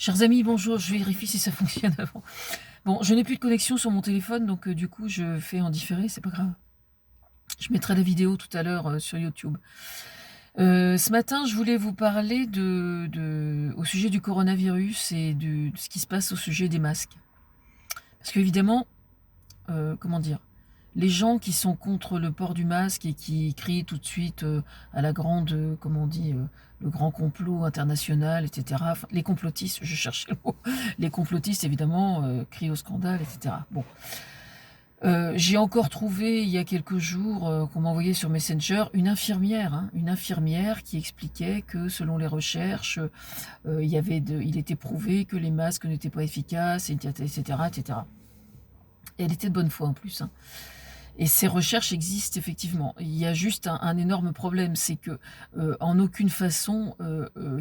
Chers amis, bonjour, je vérifie si ça fonctionne avant. Bon, je n'ai plus de connexion sur mon téléphone, donc du coup, je fais en différé, c'est pas grave. Je mettrai la vidéo tout à l'heure sur YouTube. Ce matin, je voulais vous parler au sujet du coronavirus et de ce qui se passe au sujet des masques. Parce qu'évidemment, comment dire, les gens qui sont contre le port du masque et qui crient tout de suite à la grande, comment on dit, le grand complot international, etc. Enfin, les complotistes, je cherchais le mot. Les complotistes, évidemment, crient au scandale, etc. Bon. J'ai encore trouvé, il y a quelques jours, qu'on m'a envoyé sur Messenger, une infirmière qui expliquait que, selon les recherches, il était prouvé que les masques n'étaient pas efficaces, etc., etc. Et elle était de bonne foi en plus, hein. Et ces recherches existent effectivement. Il y a juste un énorme problème, c'est que en aucune façon,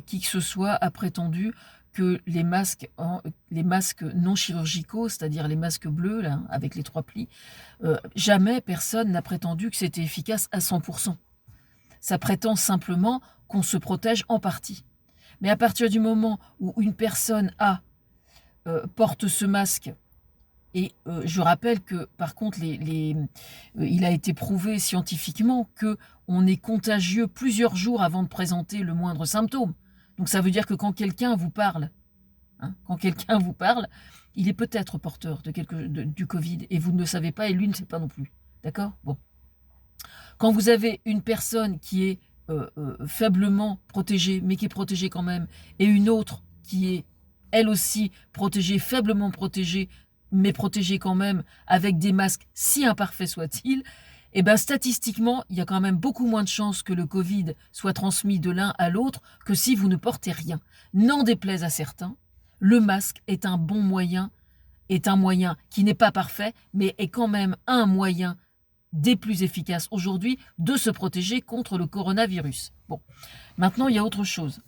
qui que ce soit a prétendu que les masques non chirurgicaux, c'est-à-dire les masques bleus, là, avec les 3 plis, jamais personne n'a prétendu que c'était efficace à 100%. Ça prétend simplement qu'on se protège en partie. Mais à partir du moment où une personne porte ce masque, et je rappelle que, par contre, il a été prouvé scientifiquement qu'on est contagieux plusieurs jours avant de présenter le moindre symptôme. Donc ça veut dire que quand quelqu'un vous parle, il est peut-être porteur du Covid, et vous ne le savez pas, et lui ne sait pas non plus. D'accord ? Bon. Quand vous avez une personne qui est faiblement protégée, mais qui est protégée quand même, et une autre qui est, elle aussi, protégée, faiblement protégée, mais protégés quand même, avec des masques, si imparfaits soient-ils, et bien statistiquement, il y a quand même beaucoup moins de chances que le Covid soit transmis de l'un à l'autre que si vous ne portez rien. N'en déplaise à certains, le masque est un bon moyen, est un moyen qui n'est pas parfait, mais est quand même un moyen des plus efficaces aujourd'hui de se protéger contre le coronavirus. Bon, maintenant il y a autre chose.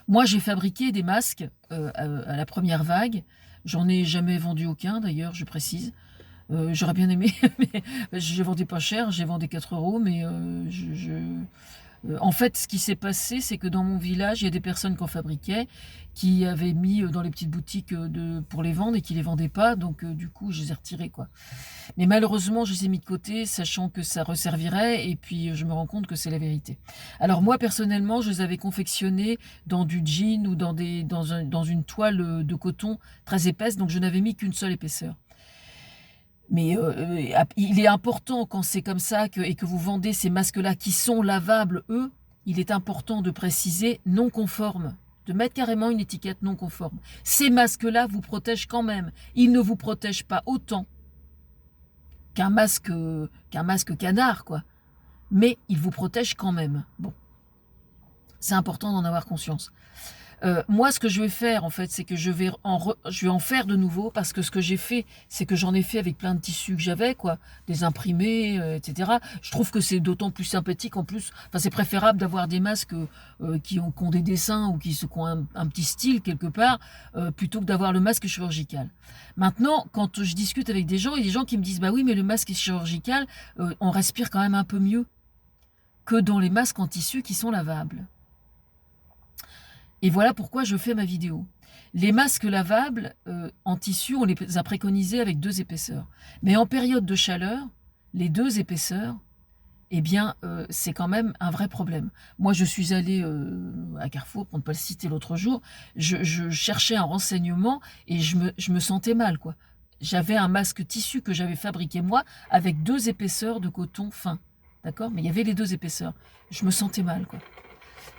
Moi, j'ai fabriqué des masques à la première vague. J'en ai jamais vendu aucun, d'ailleurs, je précise. J'aurais bien aimé, mais je vendais pas cher, j'ai vendu 4 €, mais en fait, ce qui s'est passé, c'est que dans mon village, il y a des personnes qui en fabriquaient, qui avaient mis dans les petites boutiques pour les vendre et qui les vendaient pas, donc du coup, je les ai retirés, quoi. Mais malheureusement, je les ai mis de côté, sachant que ça resservirait, et puis je me rends compte que c'est la vérité. Alors moi, personnellement, je les avais confectionnés dans du jean ou dans une toile de coton très épaisse, donc je n'avais mis qu'une seule épaisseur. Mais il est important, quand c'est comme ça et que vous vendez ces masques-là qui sont lavables, eux, il est important de préciser non conforme, de mettre carrément une étiquette non conforme. Ces masques-là vous protègent quand même. Ils ne vous protègent pas autant qu'un masque canard, quoi. Mais ils vous protègent quand même. Bon, c'est important d'en avoir conscience. Moi, ce que je vais faire, en fait, c'est que je vais en faire de nouveau, parce que ce que j'ai fait, c'est que j'en ai fait avec plein de tissus que j'avais, quoi, des imprimés, etc. Je trouve que c'est d'autant plus sympathique, en plus, enfin, c'est préférable d'avoir des masques qui ont des dessins ou qui ont un petit style quelque part, plutôt que d'avoir le masque chirurgical. Maintenant, quand je discute avec des gens, il y a des gens qui me disent, bah oui, mais le masque chirurgical, on respire quand même un peu mieux que dans les masques en tissu qui sont lavables. Et voilà pourquoi je fais ma vidéo. Les masques lavables en tissu, on les a préconisés avec 2 épaisseurs. Mais en période de chaleur, les 2 épaisseurs, eh bien, c'est quand même un vrai problème. Moi, je suis allée à Carrefour, pour ne pas le citer l'autre jour, je cherchais un renseignement et je me sentais mal, quoi. J'avais un masque tissu que j'avais fabriqué moi, avec 2 épaisseurs de coton fin. D'accord ? Mais il y avait les 2 épaisseurs. Je me sentais mal, quoi.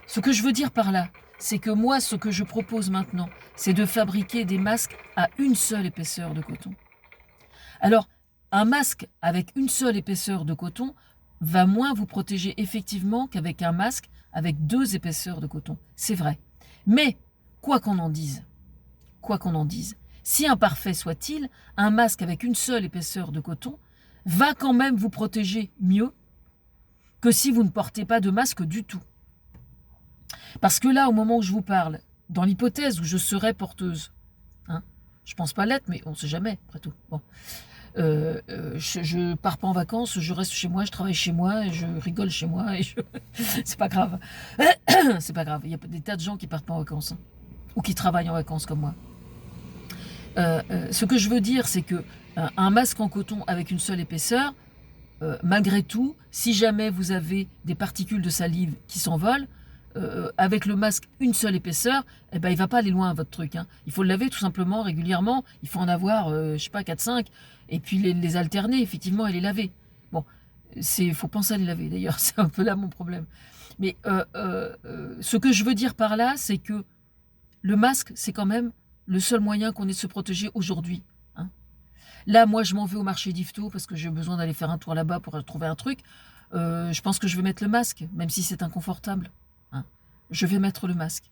Ce que je veux dire par là, c'est que moi, ce que je propose maintenant, c'est de fabriquer des masques à une seule épaisseur de coton. Alors, un masque avec une seule épaisseur de coton va moins vous protéger effectivement qu'avec un masque avec 2 épaisseurs de coton. C'est vrai. Mais, quoi qu'on en dise, si imparfait soit-il, un masque avec une seule épaisseur de coton va quand même vous protéger mieux que si vous ne portez pas de masque du tout. Parce que là, au moment où je vous parle, dans l'hypothèse où je serais porteuse, hein, je pense pas l'être, mais on ne sait jamais, après tout. Bon. Je pars pas en vacances, je reste chez moi, je travaille chez moi, et je rigole chez moi, et c'est pas grave. C'est pas grave, il y a des tas de gens qui partent pas en vacances. Hein. ou qui travaillent en vacances comme moi. Ce que je veux dire, c'est que un masque en coton avec une seule épaisseur, malgré tout, si jamais vous avez des particules de salive qui s'envolent, avec le masque une seule épaisseur, eh ben, il ne va pas aller loin votre truc. Hein. Il faut le laver tout simplement régulièrement. Il faut en avoir, je sais pas, 4-5, et puis les alterner effectivement et les laver. Bon, faut penser à les laver d'ailleurs, c'est un peu là mon problème. Mais ce que je veux dire par là, c'est que le masque, c'est quand même le seul moyen qu'on ait de se protéger aujourd'hui. Hein. Là, moi, je m'en vais au marché d'Yvetot parce que j'ai besoin d'aller faire un tour là-bas pour trouver un truc. Je pense que je vais mettre le masque, même si c'est inconfortable. Hein. Je vais mettre le masque.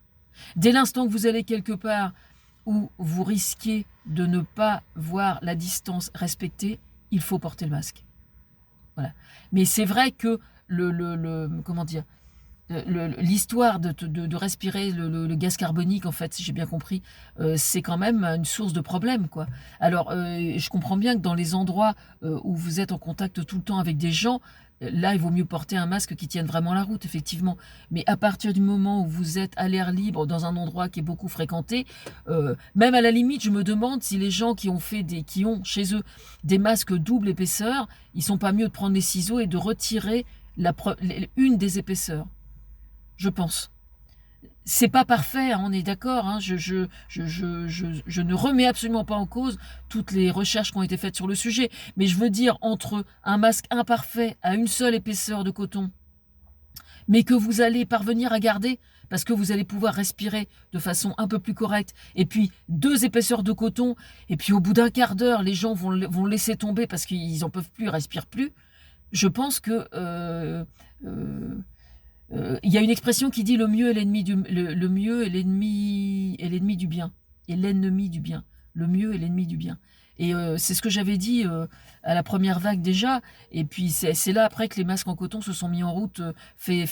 Dès l'instant que vous allez quelque part où vous risquez de ne pas voir la distance respectée, il faut porter le masque. Voilà. Mais c'est vrai que comment dire, l'histoire de respirer le gaz carbonique, en fait, si j'ai bien compris, c'est quand même une source de problème, quoi. Alors, je comprends bien que dans les endroits où vous êtes en contact tout le temps avec des gens, là, il vaut mieux porter un masque qui tienne vraiment la route, effectivement. Mais à partir du moment où vous êtes à l'air libre, dans un endroit qui est beaucoup fréquenté, même à la limite, je me demande si les gens qui ont chez eux des masques double épaisseur, ils sont pas mieux de prendre les ciseaux et de retirer une des épaisseurs. Je pense. C'est pas parfait, hein, on est d'accord. Hein, je ne remets absolument pas en cause toutes les recherches qui ont été faites sur le sujet. Mais je veux dire, entre un masque imparfait à une seule épaisseur de coton, mais que vous allez parvenir à garder, parce que vous allez pouvoir respirer de façon un peu plus correcte, et puis 2 épaisseurs de coton, et puis au bout d'un quart d'heure, les gens vont le laisser tomber parce qu'ils n'en peuvent plus, ils ne respirent plus. Je pense que... il y a une expression qui dit le mieux est l'ennemi du le mieux est l'ennemi du bien, et l'ennemi du bien. Le mieux est l'ennemi du bien. Et c'est ce que j'avais dit à la première vague déjà. Et puis c'est là après que les masques en coton se sont mis en route, fait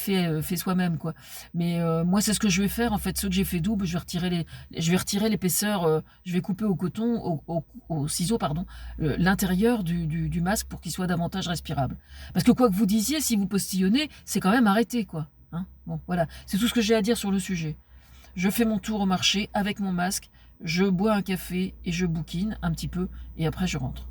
soi-même, quoi. Mais moi c'est ce que je vais faire en fait. Ceux que j'ai fait double, je vais retirer l'épaisseur, je vais couper au coton, au ciseau pardon, l'intérieur du masque pour qu'il soit davantage respirable. Parce que quoi que vous disiez, si vous postillonnez, c'est quand même arrêté, quoi. Hein, bon, voilà, c'est tout ce que j'ai à dire sur le sujet. Je fais mon tour au marché avec mon masque, je bois un café et je bouquine un petit peu et après je rentre.